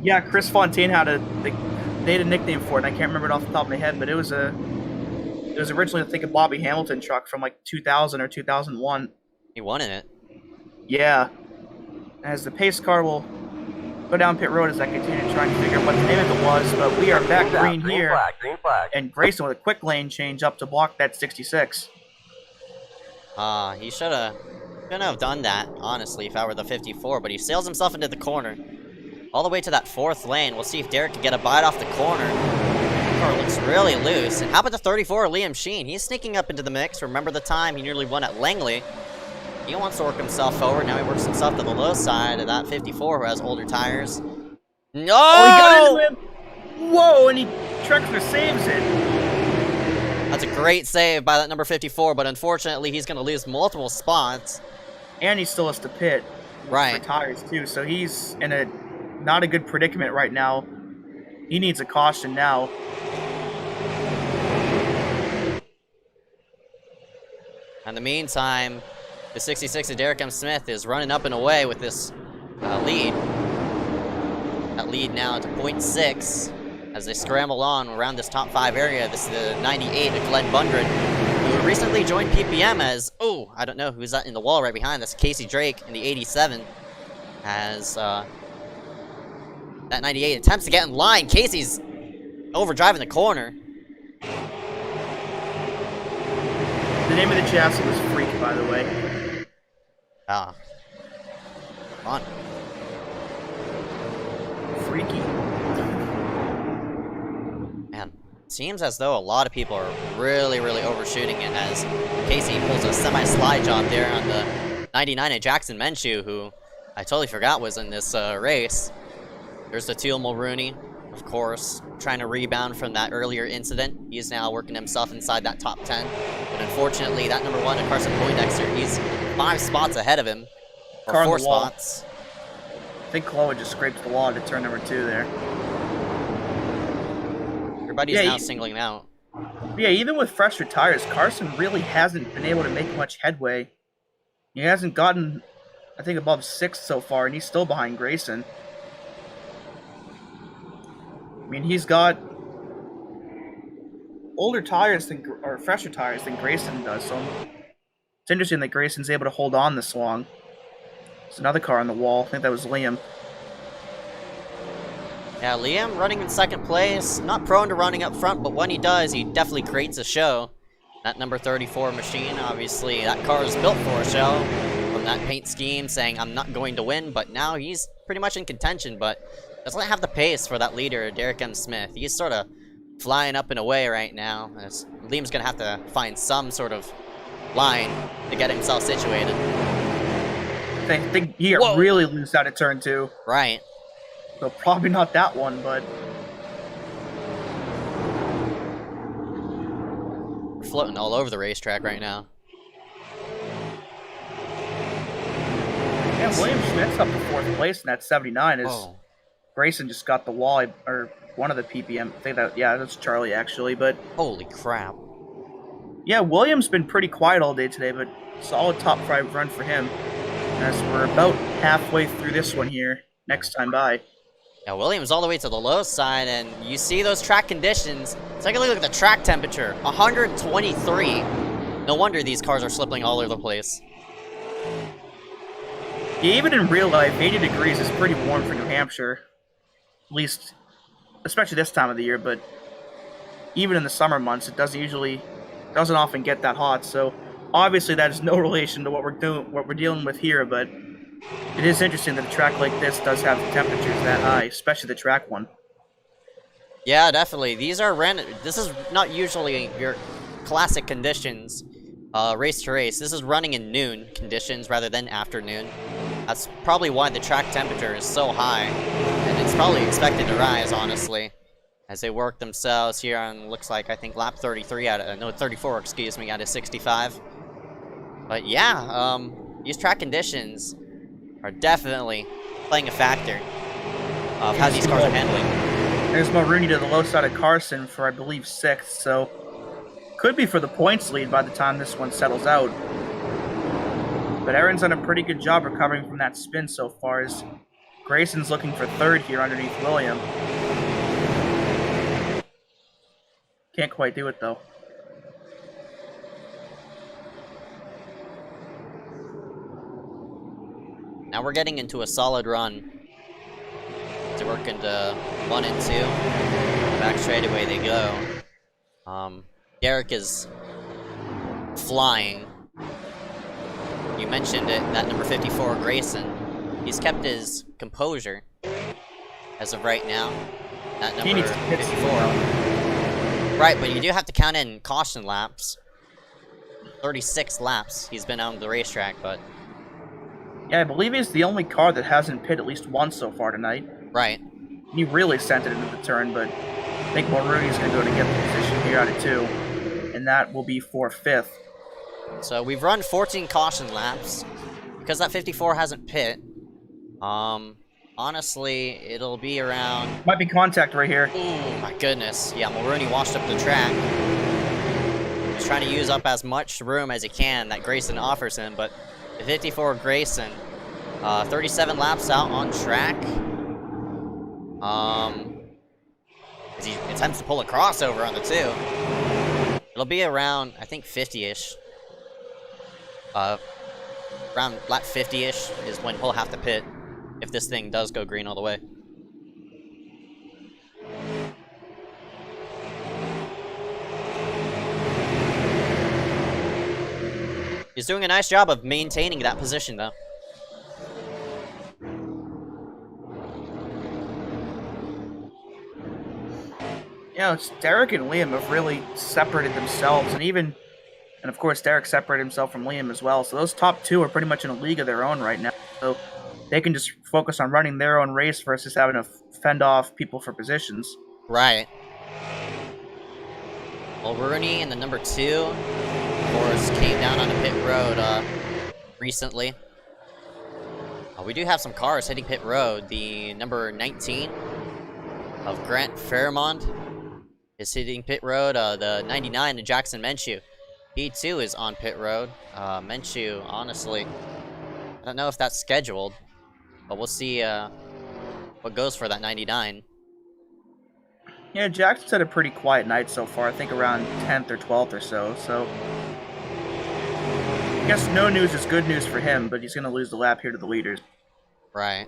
Yeah, Chris Fontaine they had a nickname for it, and I can't remember it off the top of my head, but it was originally, I think, a Bobby Hamilton truck from like 2000 or 2001. he won in it. Yeah. As the pace car will go down pit road as I continue to try and figure out what the name of it was, but we are back green here. Green flag. And Grayson with a quick lane change up to block that 66. He shouldn't have done that, honestly, if I were the 54, but he sails himself into the corner. All the way to that 4th lane. We'll see if Derek can get a bite off the corner. The car looks really loose. And how about the 34, Liam Sheen? He's sneaking up into the mix. Remember the time he nearly won at Langley? He wants to work himself forward. Now he works himself to the low side of that 54 who has older tires. No! Oh, he got into him! Whoa, and he Trexler saves it. That's a great save by that number 54, but unfortunately he's going to lose multiple spots. And he still has to pit. Right. For tires, too, so he's in a not a good predicament right now. He needs a caution now. In the meantime, the 66 of Derek M. Smith is running up and away with this lead. That lead now to 0.6 as they scramble on around this top 5 area. This is the 98 of Glenn Bundren, who recently joined PPM as, oh, I don't know who's that in the wall right behind. That's Casey Drake in the 87. As that 98 attempts to get in line. Casey's overdriving the corner. The name of the chassis was Freak, by the way. Ah. Come on. Freaky. Man, seems as though a lot of people are really overshooting it as Casey pulls a semi-slide job there on the 99 of Jackson Menchu, who I totally forgot was in this race. There's the Teal Mulrooney, of course, trying to rebound from that earlier incident. He's now working himself inside that top 10. But unfortunately, that number 1 of Carson Poindexter, he's 5 spots ahead of him. Or 4 spots. I think Chloe just scraped the wall to turn number 2 there. Everybody's now singling out. Yeah, even with fresher tires, Carson really hasn't been able to make much headway. He hasn't gotten, I think, above 6th so far, and he's still behind Grayson. I mean, he's got older tires than, or fresher tires than Grayson does, so it's interesting that Grayson's able to hold on this long. There's another car on the wall. I think that was Liam. Yeah, Liam running in 2nd place. Not prone to running up front, but when he does, he definitely creates a show. That number 34 machine, obviously, that car is built for a show. From that paint scheme saying, I'm not going to win, but now he's pretty much in contention, but doesn't have the pace for that leader, Derek M. Smith. He's sort of flying up and away right now. As Liam's going to have to find some sort of line to get himself situated. I think he got really loose out of turn 2. Right. So probably not that one, but we're floating all over the racetrack right now. Yeah, William Schmidt's up to 4th place in that 79. Grayson just got the wall, or one of the PPM. I think that, yeah, that's Charlie actually, but holy crap. Yeah, William's been pretty quiet all day today, but solid top 5 run for him. As we're about halfway through this one here, next time by. Yeah, Williams all the way to the low side, and you see those track conditions. Take a look at the track temperature, 123. No wonder these cars are slipping all over the place. Yeah, even in real life, 80 degrees is pretty warm for New Hampshire. At least, especially this time of the year, but even in the summer months, it doesn't often get that hot, so obviously that is no relation to what we're dealing with here, but it is interesting that a track like this does have temperatures that high, especially the track one. Yeah, definitely. These are random. This is not usually your classic conditions, race to race. This is running in noon conditions rather than afternoon. That's probably why the track temperature is so high, and it's probably expected to rise, honestly, as they work themselves here on, looks like, I think, lap 33 no, 34, excuse me, out of 65. But yeah, these track conditions are definitely playing a factor of how these cars are handling. There's Mulrooney to the low side of Carson for, I believe, 6th, so could be for the points lead by the time this one settles out. But Aaron's done a pretty good job recovering from that spin so far, as Grayson's looking for 3rd here underneath William. Can't quite do it, though. Now we're getting into a solid run to work into 1 and 2. Back straight away they go. Derek is flying. You mentioned it, that number 54, Grayson. He's kept his composure as of right now. That number 54. Right, but you do have to count in caution laps. 36 laps he's been on the racetrack, but Yeah, I believe he's the only car that hasn't pit at least once so far tonight. Right. He really sent it into the turn, but I think Mulrooney's going to go to get the position here out of 2, and that will be for 5th. So we've run 14 caution laps. Because that 54 hasn't pit, honestly, it'll be around... Might be contact right here. Oh my goodness. Yeah, Mulrooney washed up the track. He's trying to use up as much room as he can that Grayson offers him, but the 54 Grayson, 37 laps out on track. As he attempts to pull a crossover on the 2. It'll be around, I think, 50-ish. Around lap 50-ish is when he'll have to pit if this thing does go green all the way. He's doing a nice job of maintaining that position, though. Yeah, Derek and Liam have really separated themselves, and of course Derek separated himself from Liam as well, so those top 2 are pretty much in a league of their own right now, so they can just focus on running their own race versus having to fend off people for positions. Right. Well, Rooney in the number 2, of course, came down on the pit road recently. We do have some cars hitting pit road. The number 19 of Grant Fairmont is hitting pit road. The 99 of Jackson Menchu, he too is on pit road. Menchu, honestly, I don't know if that's scheduled, but we'll see what goes for that 99. Yeah, Jackson's had a pretty quiet night so far, I think around 10th or 12th or so, I guess no news is good news for him, but he's going to lose the lap here to the leaders. Right.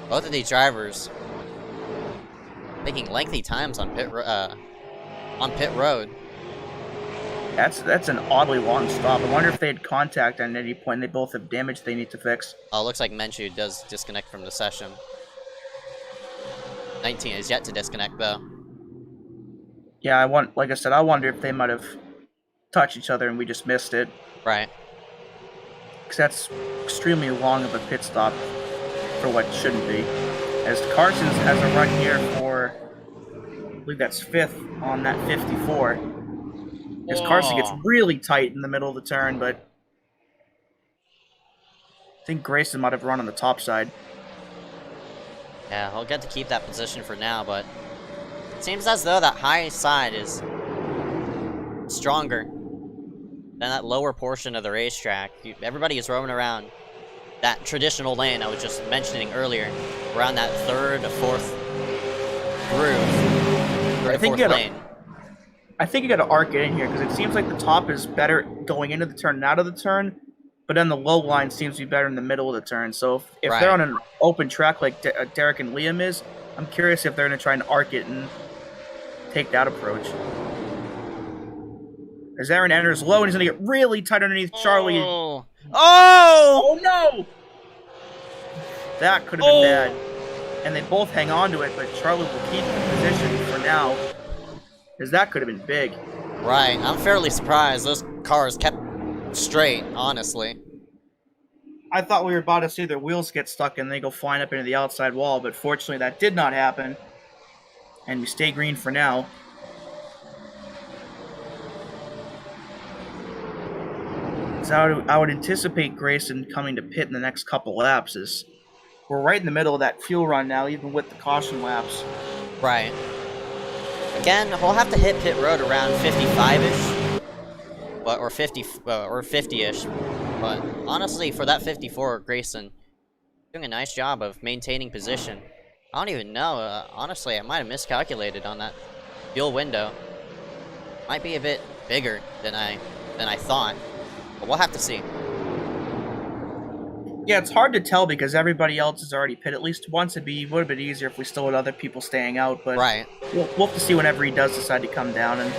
Both of these drivers making lengthy times on pit road. That's an oddly long stop. I wonder if they had contact at any point. They both have damage they need to fix. Oh, looks like Menchu does disconnect from the session. 19 is yet to disconnect, though. Yeah, like I said, I wonder if they might have touched each other and we just missed it. Right. Because that's extremely long of a pit stop for what shouldn't be. As Carson has a run here for, I believe that's 5th on that 54. As Carson gets really tight in the middle of the turn, but I think Grayson might have run on the top side. Yeah, he'll get to keep that position for now, but it seems as though that high side is stronger than that lower portion of the racetrack. Everybody is roaming around that traditional lane I was just mentioning earlier, around that 3rd to 4th groove, 3rd to 4th lane. I think you got to arc it in here, because it seems like the top is better going into the turn and out of the turn, but then the low line seems to be better in the middle of the turn. So if they're on an open track like Derek and Liam is, I'm curious if they're going to try and arc it and take that approach. As Aaron enters low, and he's going to get really tight underneath Charlie. Oh no! That could have been bad. And they both hang on to it, but Charlie will keep the position for now, because that could have been big. Right, I'm fairly surprised those cars kept straight, honestly. I thought we were about to see their wheels get stuck and they go flying up into the outside wall, but fortunately that did not happen. And we stay green for now. So I would anticipate Grayson coming to pit in the next couple laps. As we're right in the middle of that fuel run now, even with the caution laps. Right. Again, we'll have to hit pit road around 55-ish, or 50-ish. But honestly, for that 54, Grayson doing a nice job of maintaining position. I don't even know. Honestly, I might have miscalculated on that fuel window. Might be a bit bigger than I thought. But we'll have to see. Yeah, it's hard to tell because everybody else has already pit at least once. Would have been easier if we still had other people staying out, but we'll have to see whenever he does decide to come down, and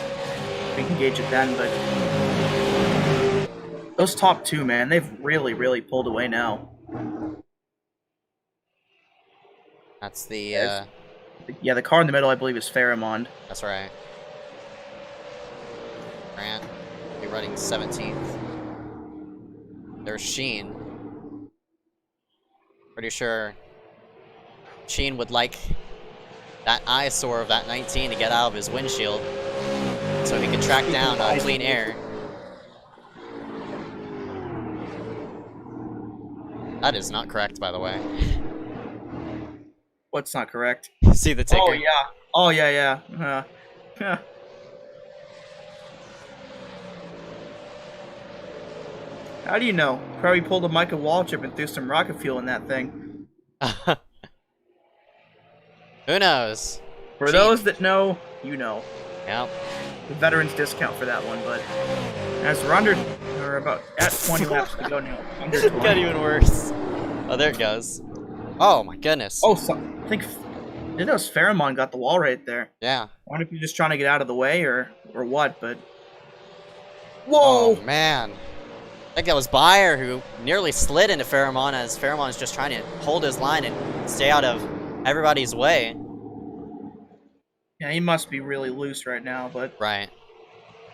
we can gauge it then. But those top 2, man, they've really, really pulled away now. That's the yeah, the car in the middle, I believe, is Faramond. That's right. Grant, be running 17th. There's Sheen. Pretty sure Sheen would like that eyesore of that 19 to get out of his windshield so he can track down clean air. That is not correct, by the way. What's not correct? See the ticker? Oh, yeah. Oh, yeah, yeah. How do you know? Probably pulled a Micah Waltrip and threw some rocket fuel in that thing. Who knows? For those that know, you know. Yep. The veterans discount for that one, but as we're about at 20 laps to go now. Under 20. Got even worse. Oh, there it goes. Oh my goodness. Oh, so, I think it was Pheromone got the wall right there. Yeah. I wonder if you're just trying to get out of the way or what, but... Whoa! Oh, man. I think that was Bayer who nearly slid into Pheromone as Pheromone is just trying to hold his line and stay out of everybody's way. Yeah, he must be really loose right now, but... Right.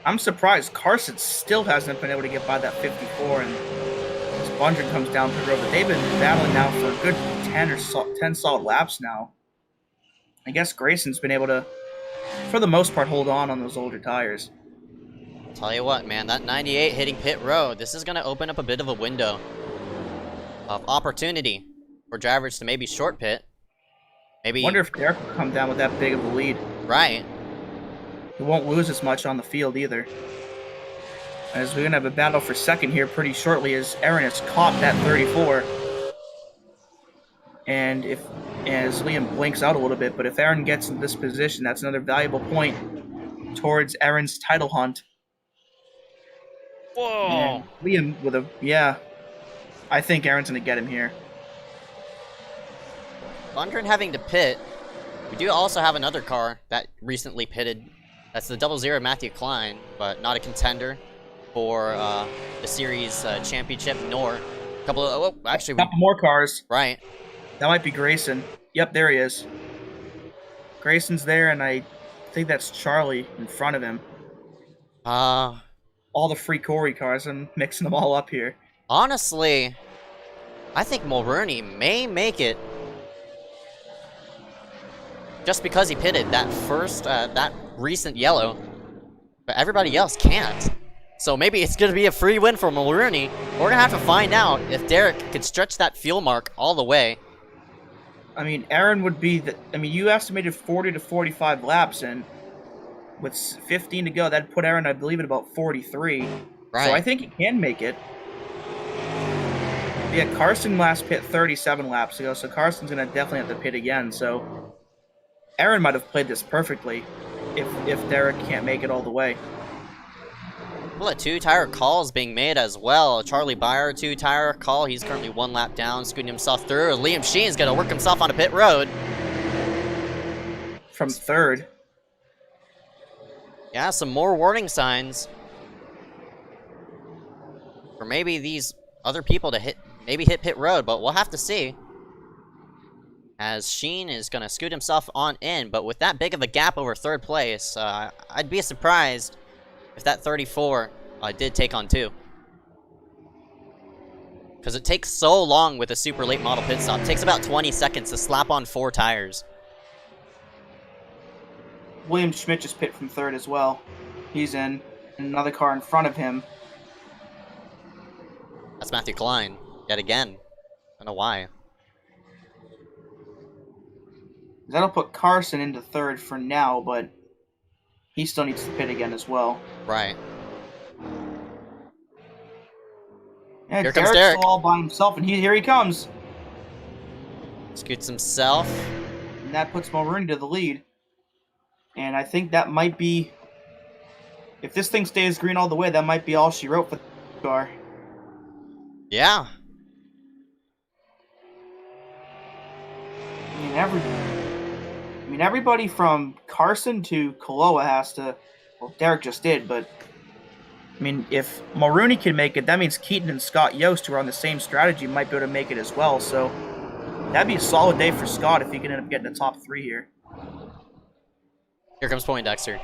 I'm surprised Carson still hasn't been able to get by that 54, and as Bundren comes down the road, but they've been battling now for a good 10 solid laps now. I guess Grayson's been able to, for the most part, hold on those older tires. Tell you what, man, that 98 hitting pit road, this is going to open up a bit of a window of opportunity for drivers to maybe short pit. Maybe. I wonder if Derek will come down with that big of a lead. Right. He won't lose as much on the field either. As we're going to have a battle for second here pretty shortly as Aaron has caught that 34. And as Liam blinks out a little bit, but if Aaron gets in this position, that's another valuable point towards Aaron's title hunt. Whoa. And Liam with I think Aaron's going to get him here. Bundren having to pit. We do also have another car that recently pitted. That's the 00 Matthew Klein, but not a contender for the series championship, nor a couple of... Oh, actually... A couple more cars. Right. That might be Grayson. Yep, there he is. Grayson's there, and I think that's Charlie in front of him. All the free Corey cars. I'm mixing them all up here. Honestly, I think Mulrooney may make it. Just because he pitted that first, that recent yellow. But everybody else can't. So maybe it's going to be a free win for Mulrooney. We're going to have to find out if Derek could stretch that fuel mark all the way. I mean, Aaron would be you estimated 40 to 45 laps, and with 15 to go, that'd put Aaron, I believe, at about 43. Right. So I think he can make it. Yeah, Carson last pit 37 laps ago, so Carson's going to definitely have to pit again. So Aaron might have played this perfectly if Derek can't make it all the way. Well, a two-tire call is being made as well. Charlie Bayer, two-tire call. He's currently one lap down, scooting himself through. Liam Sheen's going to work himself on a pit road. From third. Yeah, some more warning signs. For maybe these other people to hit pit road, but we'll have to see. As Sheen is going to scoot himself on in, but with that big of a gap over third place, I'd be surprised if that 34 did take on two. Because it takes so long with a super late model pit stop. It takes about 20 seconds to slap on 4 tires. William Schmidt just pit from third as well. He's in another car in front of him. That's Matthew Klein, yet again. I don't know why. That'll put Carson into third for now, but he still needs to pit again as well. Right. Yeah, Here comes Derek's Derek. still all by himself, and here he comes. Scoots himself. And that puts Mulrooney to the lead. And I think that might be... If this thing stays green all the way, that might be all she wrote for the car. Yeah. I mean, everybody from Carson to Kaloa has to... Well, Derek just did, but... I mean, if Mulrooney can make it, that means Keaton and Scott Yost, who are on the same strategy, might be able to make it as well. So that'd be a solid day for Scott if he can end up getting the top 3 here. Here comes Poindexter.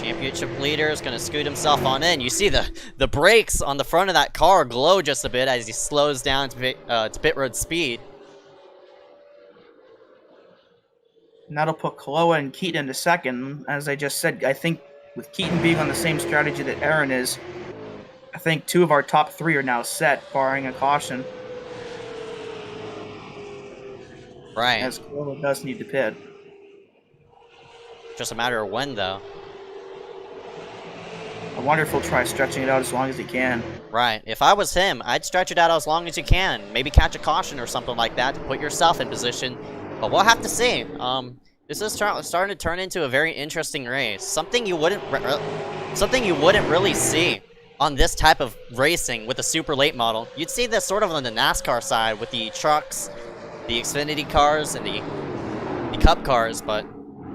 Championship leader is going to scoot himself on in. You see the brakes on the front of that car glow just a bit as he slows down to pit road speed. And that'll put Kaloa and Keaton into second. As I just said, I think with Keaton being on the same strategy that Aaron is, I think 2 of our top 3 are now set, barring a caution. Right. As Kaloa does need to pit. Just a matter of when, though. I wonder if he'll try stretching it out as long as he can. Right. If I was him, I'd stretch it out as long as you can. Maybe catch a caution or something like that to put yourself in position. But we'll have to see. This is starting to turn into a very interesting race. Something you wouldn't really see on this type of racing with a super late model. You'd see this sort of on the NASCAR side with the trucks, the Xfinity cars, and the Cup cars, but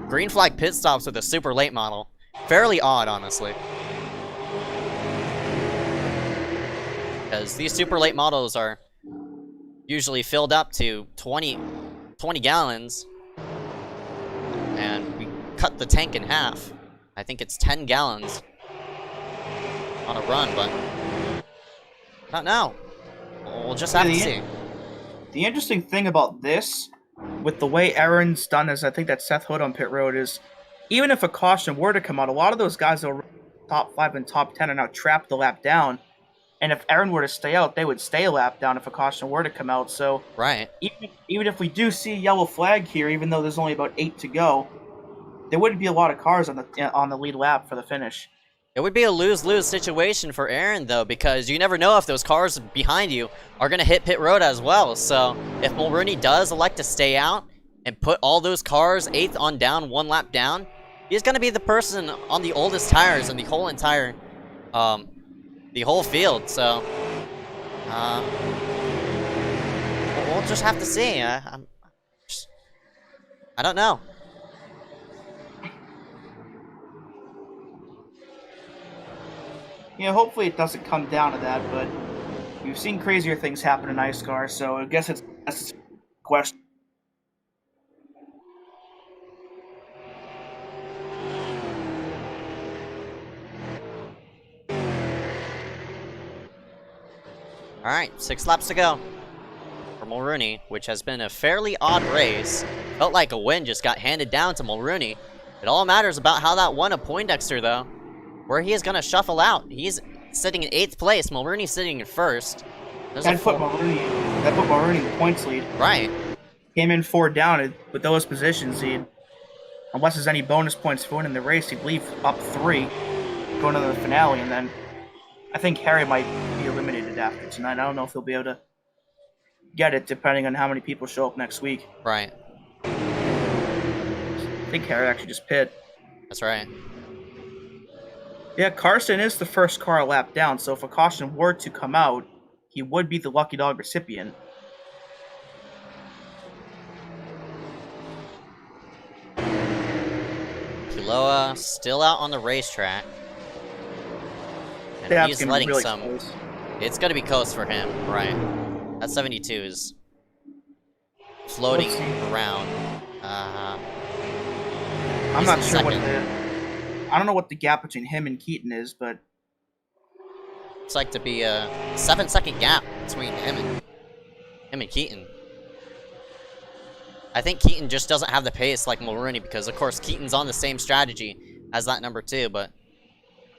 green flag pit stops with a super late model. Fairly odd, honestly. Because these super late models are usually filled up to 20 gallons, and we cut the tank in half. I think it's 10 gallons on a run, but I don't know. We'll just have to see. The interesting thing about this, with the way Aaron's done, is I think that Seth Hood on pit road is, even if a caution were to come out, a lot of those guys that were top 5 and top 10 are now trapped the lap down. And if Aaron were to stay out, they would stay a lap down if a caution were to come out. So right. Even if we do see a yellow flag here, even though there's only about 8 to go, there wouldn't be a lot of cars on the lead lap for the finish. It would be a lose-lose situation for Aaron, though, because you never know if those cars behind you are going to hit pit road as well. So if Mulrooney does elect to stay out and put all those cars 8th on down, 1 lap down, he's going to be the person on the oldest tires in the whole entire the whole field. So we'll just have to see. I don't know. Yeah, hopefully it doesn't come down to that, but we've seen crazier things happen in iSCAR, so I guess that's a question. Alright, 6 laps to go for Mulrooney, which has been a fairly odd race. Felt like a win just got handed down to Mulrooney. It all matters about how that won a Poindexter, though, where he is going to shuffle out. He's sitting in 8th place. Mulrooney's sitting in 1st. That put Mulrooney in the points lead. Right. Came in 4 down. With those positions, unless there's any bonus points for winning the race, he'd leave up 3, going to the finale, and then I think Harry might be eliminated after tonight. I don't know if he'll be able to get it, depending on how many people show up next week. Right. I think Harry actually just pit. That's right. Yeah, Carson is the first car a lap down, so if a caution were to come out, he would be the lucky dog recipient. Kiloa still out on the racetrack. And he's letting really some... close. It's going to be close for him, right. That 72 is floating around. I'm not sure what I don't know what the gap between him and Keaton is, but it's like to be a 7-second gap between him and Keaton. I think Keaton just doesn't have the pace like Mulrooney because, of course, Keaton's on the same strategy as that number 2, but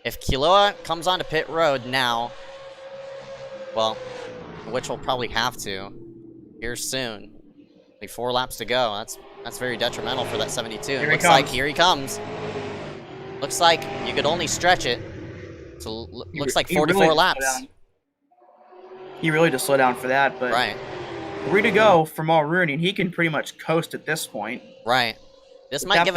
if Kiloa comes onto pit road now, well, which we'll probably have to here soon, like 4 laps to go. That's very detrimental for that 72. It looks like here he comes. Looks like you could only stretch it. So looks like 44 really laps. He really just slowed down for that, but right. 3 to go for Mulrooney, and he can pretty much coast at this point. Right. This might give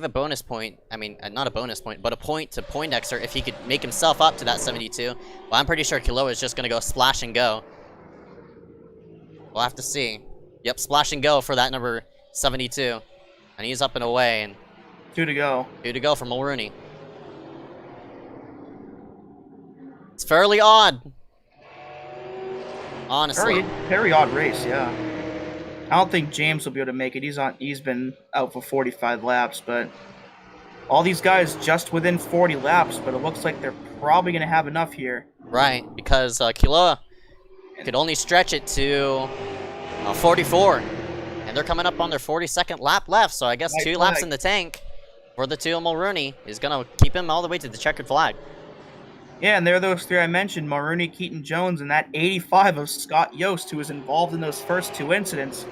a bonus point. I mean, not a bonus point, but a point to Poindexter if he could make himself up to that 72. Well, I'm pretty sure Kiloa is just going to go splash and go. We'll have to see. Yep, splash and go for that number 72. And he's up and away. And 2 to go. 2 to go for Mulrooney. It's fairly odd. Honestly. Very odd race, yeah. I don't think James will be able to make it. He's been out for 45 laps, but all these guys just within 40 laps, but it looks like they're probably going to have enough here. Right, because Kiloa could only stretch it to 44. And they're coming up on their 42nd lap left, so I guess White 2 flag. laps in the tank for the 2 of Mulrooney is going to keep him all the way to the checkered flag. Yeah, and there are those 3 I mentioned, Mulrooney, Keaton Jones, and that 85 of Scott Yost, who was involved in those first 2 incidents,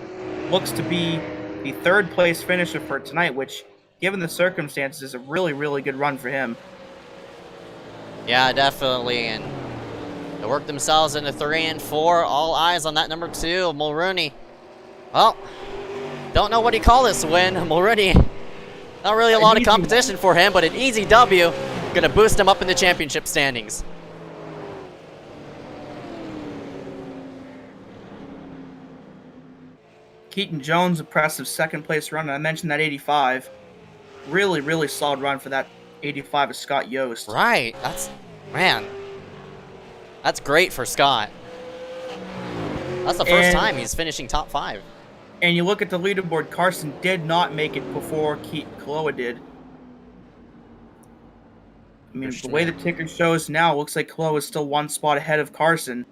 looks to be the 3rd place finisher for tonight, which, given the circumstances, is a really, really good run for him. Yeah, definitely, and they work themselves into 3 and 4. All eyes on that number 2, Mulrooney. Well, don't know what he call this win. Mulrooney, not really a lot of competition for him, but an easy W. Gonna boost him up in the championship standings. Keaton Jones, impressive 2nd place run, and I mentioned that 85. Really, really solid run for that 85 of Scott Yost. Right, man, that's great for Scott. That's the first time he's finishing top 5. And you look at the leaderboard, Carson did not make it before Kiloa did. I mean, the way the ticker shows now, it looks like Kiloa is still 1 spot ahead of Carson.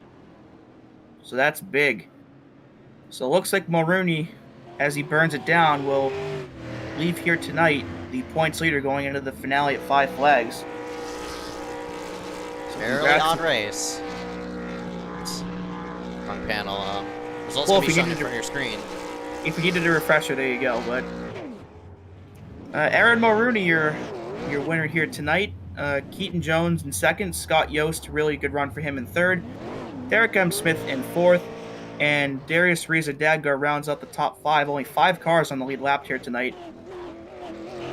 So that's big. So it looks like Mulrooney, as he burns it down, will leave here tonight the points leader going into the finale at 5 flags. So Fairly odd race. Front panel, results Well, can be if you shown in needed front of your screen. If you needed a refresher, there you go. But Aaron Mulrooney, your winner here tonight. Keaton Jones in 2nd. Scott Yost, really good run for him in 3rd. Derek M. Smith in 4th. And Darius Reza Dadgar rounds out the top 5. Only 5 cars on the lead lap here tonight.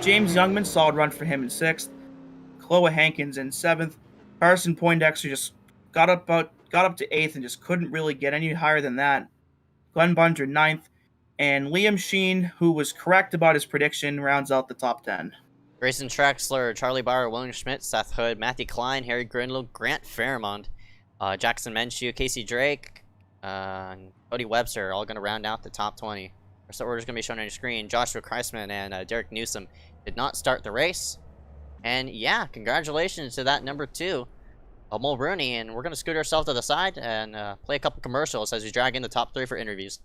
James Youngman, solid run for him in 6th. Chloe Hankins in 7th. Carson Poindexter just got up to 8th and just couldn't really get any higher than that. Glenn Bunger 9th. And Liam Sheen, who was correct about his prediction, rounds out the top 10. Grayson Traxler, Charlie Bauer, William Schmidt, Seth Hood, Matthew Klein, Harry Grindle, Grant Fairmont, Jackson Menshew, Casey Drake, and Cody Webster, all going to round out the top 20. Rest of the order is going to be shown on your screen. Joshua Kreisman and Derek Newsom did not start the race. And yeah, congratulations to that number 2, Mulrooney. And we're going to scoot ourselves to the side and play a couple commercials as we drag in the top 3 for interviews.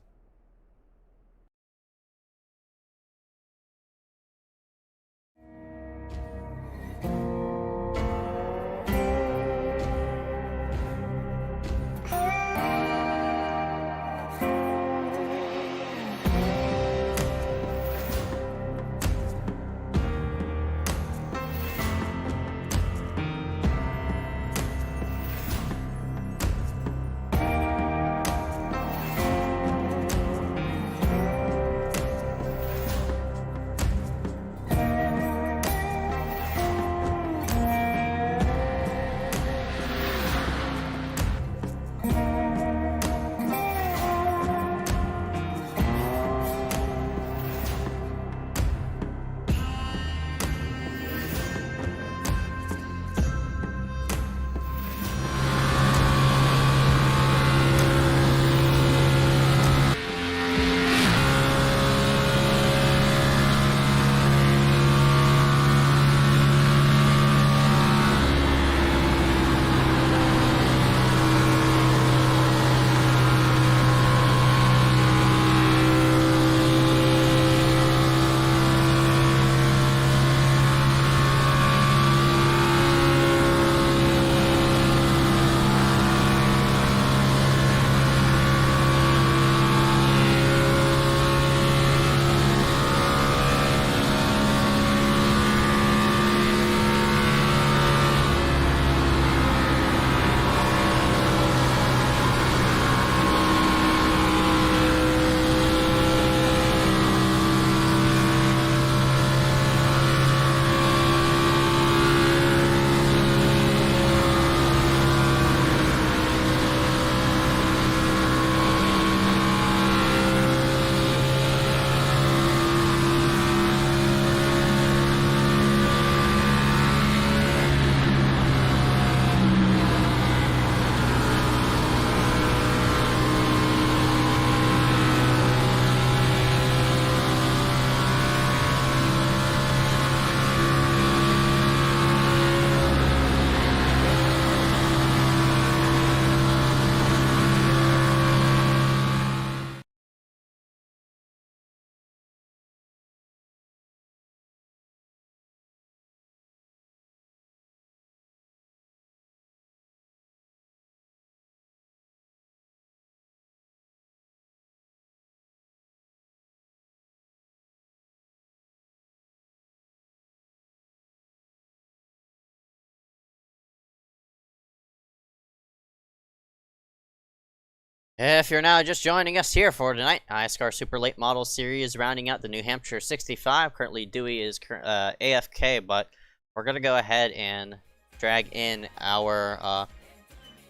If you're now just joining us here for tonight, iSCAR Super Late Model Series rounding out the New Hampshire 65. Currently, Dewey is AFK, but we're going to go ahead and drag in our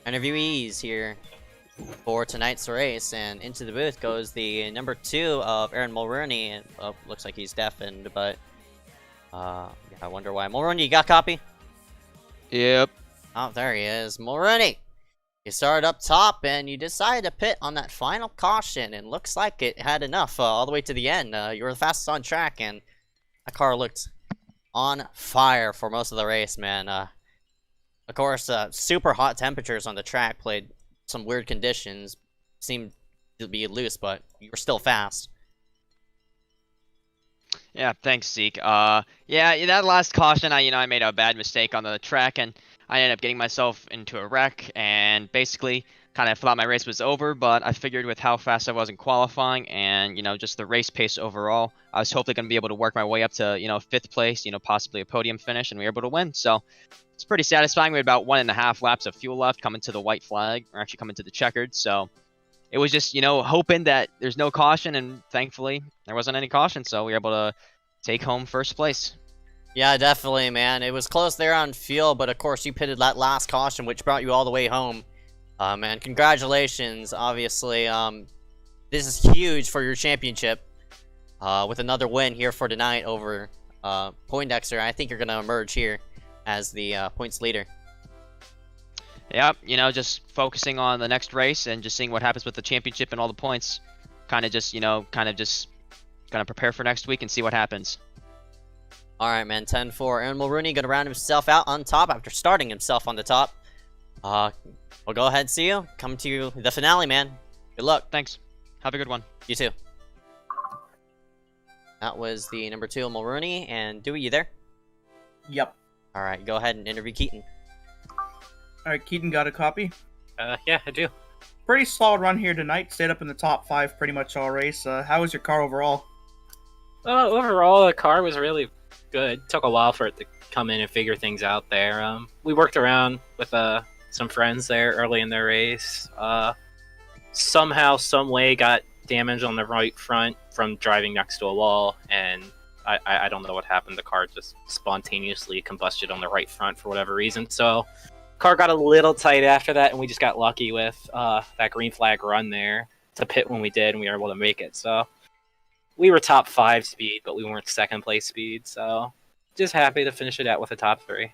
interviewees here for tonight's race. And into the booth goes the number 2 of Aaron Mulrooney. And looks like he's deafened, but yeah, I wonder why. Mulrooney, you got copy? Yep. Oh, there he is. Mulrooney! You started up top, and you decided to pit on that final caution, and looks like it had enough all the way to the end. You were the fastest on track, and that car looked on fire for most of the race, man. Of course, super hot temperatures on the track played some weird conditions. Seemed to be loose, but you were still fast. Yeah, thanks, Zeke. Yeah, that last caution, I made a bad mistake on the track, and I ended up getting myself into a wreck, and basically kind of thought my race was over, but I figured with how fast I was in qualifying and, just the race pace overall, I was hopefully going to be able to work my way up to, 5th place, possibly a podium finish, and we were able to win. So it's pretty satisfying. We had about 1.5 laps of fuel left coming to the white flag, or actually coming to the checkered. So it was just, hoping that there's no caution, and thankfully there wasn't any caution, so we were able to take home 1st place. Yeah, definitely, man. It was close there on fuel, but of course you pitted that last caution, which brought you all the way home. Man, congratulations. Obviously, this is huge for your championship. With another win here for tonight over Poindexter, I think you're going to emerge here as the points leader. Yep, just focusing on the next race and just seeing what happens with the championship and all the points. Kind of just gonna prepare for next week and see what happens. Alright, man, 10-4. Aaron Mulrooney gonna round himself out on top after starting himself on the top. We'll go ahead and see you. Come to the finale, man. Good luck. Thanks. Have a good one. You too. That was the number 2 Mulrooney. And Dewey, you there? Yep. Alright, go ahead and interview Keaton. Alright, Keaton, got a copy? Yeah, I do. Pretty solid run here tonight. Stayed up in the top 5 pretty much all race. How was your car overall? Overall, the car was really good. Took a while for it to come in and figure things out there. We worked around with some friends there early in the race. Somehow, some way, got damage on the right front from driving next to a wall, and I don't know what happened. The car just spontaneously combusted on the right front for whatever reason. So, car got a little tight after that, and we just got lucky with that green flag run there to pit when we did, and we were able to make it. So, we were top 5 speed, but we weren't 2nd place speed. So, just happy to finish it out with a top 3.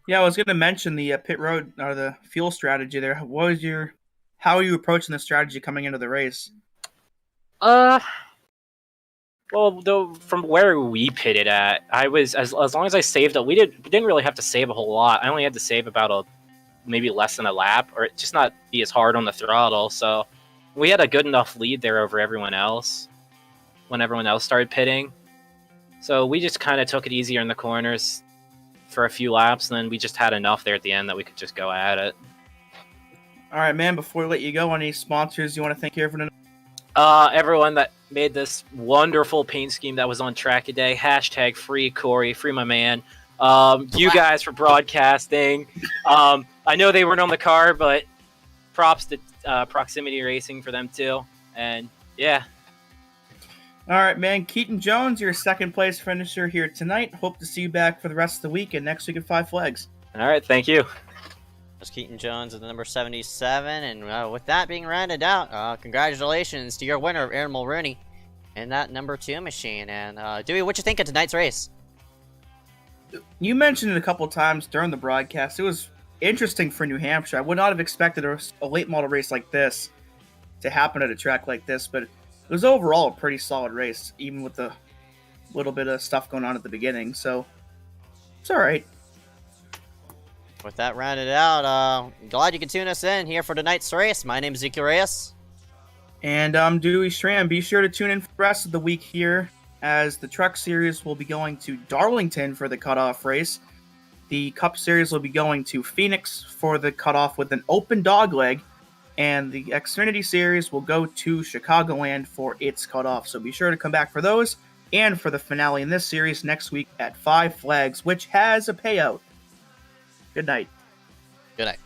Yeah, I was going to mention the pit road or the fuel strategy there. How are you approaching the strategy coming into the race? Well, though, from where we pitted at, I was as long as I saved it. We didn't really have to save a whole lot. I only had to save about maybe less than a lap, or just not be as hard on the throttle. So we had a good enough lead there over everyone else when everyone else started pitting. So we just kind of took it easier in the corners for a few laps, and then we just had enough there at the end that we could just go at it. All right, man. Before we let you go, any sponsors you want to thank here for tonight? Everyone that made this wonderful paint scheme that was on track today. # free Corey, free my man. You guys for broadcasting. I know they weren't on the car, but props to Proximity Racing for them too. And yeah. All right, man. Keaton Jones, your 2nd place finisher here tonight. Hope to see you back for the rest of the week and next week at 5 Flags. All right, thank you. That's Keaton Jones at the number 77, and with that being rounded out, congratulations to your winner, Aaron Mulrooney, and that number 2 machine. And Dewey, what you think of tonight's race? You mentioned it a couple times during the broadcast. It was interesting for New Hampshire. I would not have expected a late model race like this to happen at a track like this, but it was overall a pretty solid race, even with the little bit of stuff going on at the beginning. So it's all right. With that rounded out, glad you can tune us in here for tonight's race. My name is Ezeckiel Reyes. And I'm Dewey Schramm. Be sure to tune in for the rest of the week here, as the Truck Series will be going to Darlington for the cutoff race. The Cup Series will be going to Phoenix for the cutoff with an open dogleg. And the Xfinity Series will go to Chicagoland for its cutoff. So be sure to come back for those and for the finale in this series next week at 5 Flags, which has a payout. Good night. Good night.